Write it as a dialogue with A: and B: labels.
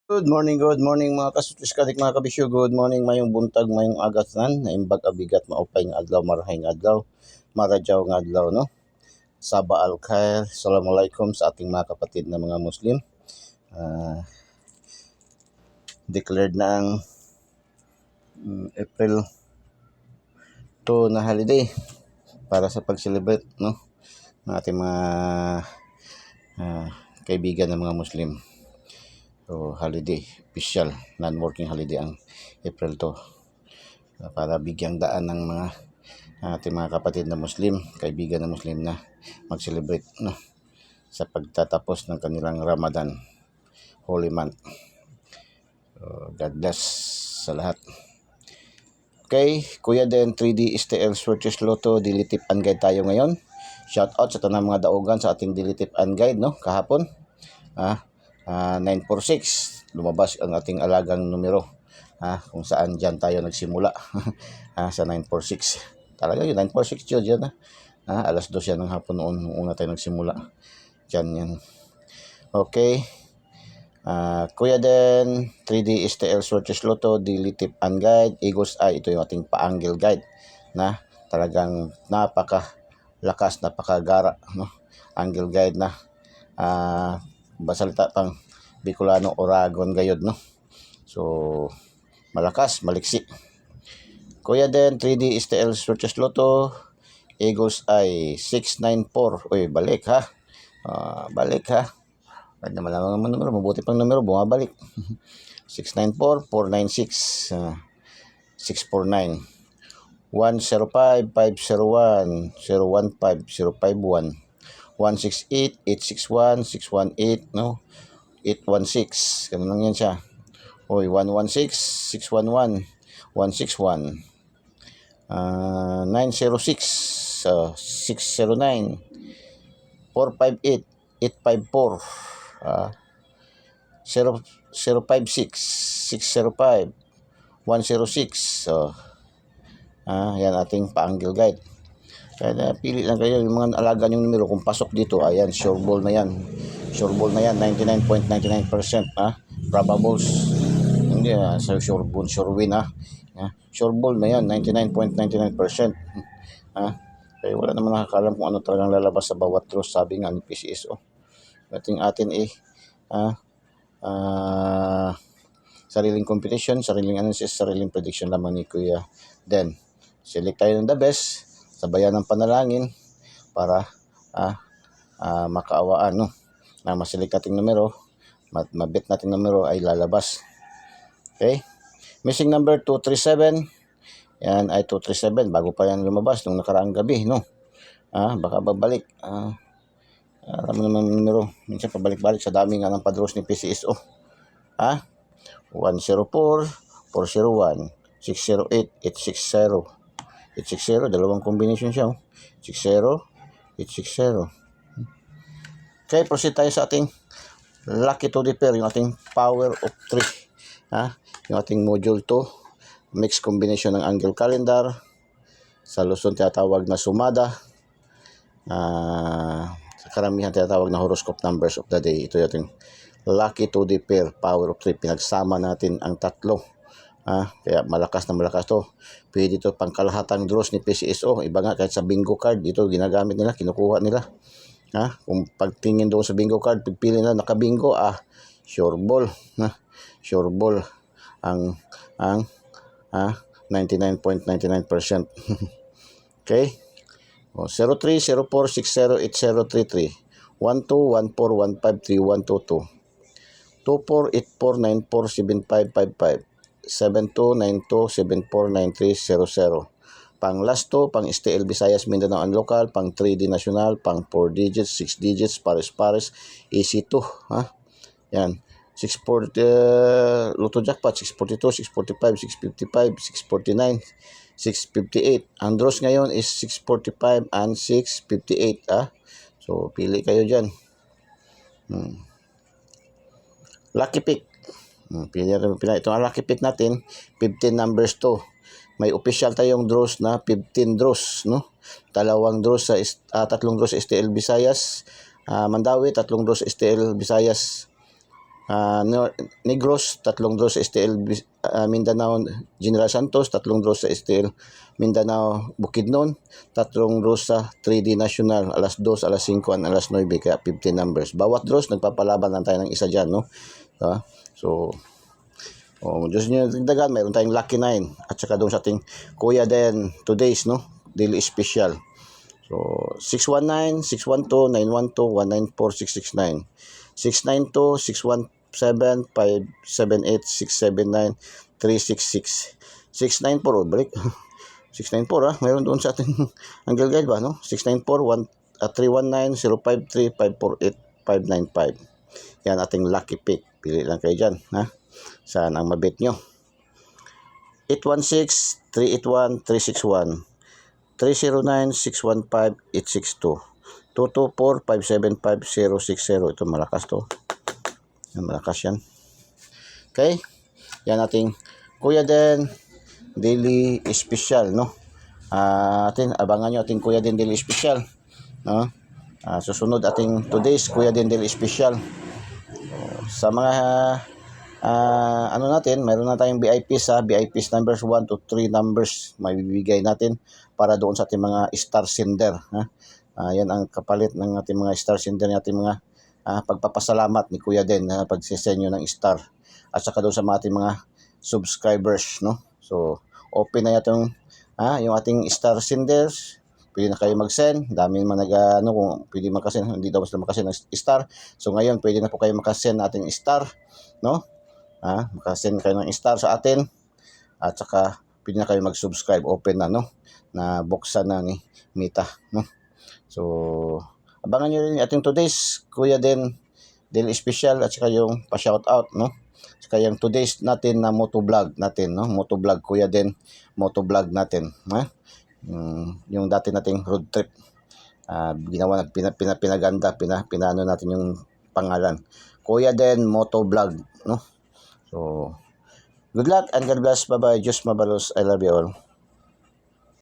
A: Good morning mga kasutis-kadik mga kabisyo. Good morning, mayong buntag, mayong agatnan, naimbag abigat, maupay nga adlaw, marahay nga adlaw, maradyaw nga adlaw, no? Saba al-Khair, Assalamualaikum sa ating mga kapatid na mga Muslim. Declared na ang April 2 na holiday para sa pag-celebrate, no? Ng ating mga kaibigan ng mga Muslim. So, holiday, official, non-working holiday ang April 2 para bigyang daan ng mga ating mga kapatid na Muslim, kaibigan na Muslim na mag-celebrate, no, sa pagtatapos ng kanilang Ramadan, Holy Month. So, God bless sa lahat. Okay, Kuya Den, 3D STL Swordfish Lotto, Daily Tip and Guide tayo ngayon. Shout out sa tanang mga daugan sa ating Daily Tip and Guide, no, kahapon. 946 lumabas ang ating alagang numero, kung saan dyan tayo nagsimula. Sa 946 talaga yun, 946 yun, alas 2 yan ng hapon noon nung una tayo nagsimula dyan yan. Okay, Kuya Den, 3D STL Swordfish Lotto, Daily Tip and Guide, Eagles Eye, ito yung ating pa-angle guide na talagang napakalakas, napakagara, no? Angle guide na basalita pang Bicolano Oragon gayod, no? So malakas, maliksi. Kuya Den, 3D STL Swordfish Lotto, Eagles Eye 694. Uy, balik ha. Balik ha. Kahit naman lang naman numero, mabuti pang numero, bumabalik. 694, 496, 649, 105, 501, 015, 051, 168, 861, 618, no? 816, ganun lang yan siya. Oy, 116, 611, 161, 906, 609, 458, 854, 056, 605, 106. So, yan ating pa-angle guide. Kaya pili lang kayo yung mga alaga yung numero. Kung pasok dito, ayan, sure ball na yan. Sure ball na yan, 99.99%. Probables. Hindi, so sure ball, sure win, sure ball na yan, 99.99%. Kaya wala naman nakakalam kung ano talagang lalabas sa bawat draws, sabi nga ni PCSO. Ating sariling competition, sariling analysis, sariling prediction lamang ni Kuya Den. Select tayo ng the best, sabayan ng panalangin para makaawaan, no, na masilik nating numero, mabit nating numero ay lalabas. Okay, missing number 237, yan ay 237, bago pa yan lumabas nung nakaraang gabi, no. Baka babalik, alam mo naman numero, minsan pabalik-balik sa dami nga ng padros ni PCSO. 104, 401, 608, 860, 860, dalawang combination siya, 60, 860. Okay, proceed tayo sa ating lucky to the pair, yung ating power of 3, yung ating module 2, mixed combination ng angle calendar, sa Luzon tinatawag na sumada, sa karamihan tinatawag na horoscope numbers of the day. Ito yung ating lucky to the pair, power of 3, pinagsama natin ang tatlo. Kaya malakas na malakas to. Pwede to pang kalahatang draws ni PCSO. Iba nga kahit sa bingo card, dito ginagamit nila, kinukuha nila. Kung pagtingin doon sa bingo card, pipili na nakabingo, sure ball, sure ball ang 99.99%. Okay, 03, 04, 60, 80, 33, 12, 14, 15, 3122, 24, 84, 94, 75, 55, 7292, 749300. Pang last 2, pang STL Visayas Mindanao and Local, pang 3D National, pang 4 digits, 6 digits, pares-pares, EC2, yan. 640, Lotto Jackpot, 642, 645, 655, 649, 658. Ang draws ngayon is 645 and 658, So, pili kayo dyan. Lucky pick. Itong lucky pick natin, 15 numbers to. May official tayong draws na 15 draws, no? Tatlong draws sa STL Visayas, Mandawi, 3 draws STL Visayas Negros, 3 draw sa STL Mindanao General Santos, 3 draw sa STL Mindanao Bukidnon, 3 draw sa 3D National, alas 2, alas 5, and alas 9, kaya 15 numbers. Bawat draws, nagpapalaban lang tayo ng isa dyan, no? So, Diyos nyo dagdagan, mayroon tayong Lucky 9, at saka doon sa ating Kuya Den, today's, no? Daily Special. So, 619, 612, 912, 194, 669. 692, 617, 578, 679, 366. 694, balik. 694, mayroon doon sa ating Angle Guide ba, no? 694, 319, 053, 548, 595. Yan ating lucky pick. Pili lang kayo dyan, ha? Saan ang mabit nyo? 816, 381, 361. 309-615-862. 224-575-060. Ito malakas to. Yan, malakas yan. Okay. Yan ating Kuya Den Daily Special, no? Abangan nyo ating Kuya Den Daily Special, no? Susunod ating today's Kuya Den Daily Special. Sa mga mayroon na tayong VIPs, VIPs numbers 1 to 3 numbers may bibigay natin para doon sa ating mga star sender, yan ang kapalit ng ating mga star sender, ng ating mga pagpapasalamat ni Kuya Den na pagsisenyo ng star, at saka doon sa mga ating mga subscribers, no? So open na yung ating star senders. Pwede na kayo mag-send. Dami naman kung pwede makasend, hindi daw sila makasend ng star. So ngayon pwede na po kayo makasend nating star, no? Makasend kayo ng star sa atin, at saka pwede na kayo mag-subscribe. Open na, no? Na buksan na ni Mita, no? So abangan nyo rin ating today's Kuya Den Daily Special, at saka yung pa-shoutout, no? Saka yung today's natin na motovlog natin, no? Motovlog, Kuya Den motovlog natin, yung dati nating road trip, ginawa, pinaganda, pinano natin yung pangalan, Kuya Den motovlog, no? So good luck and God bless. Bye bye. Diyos mabalos. I love you all.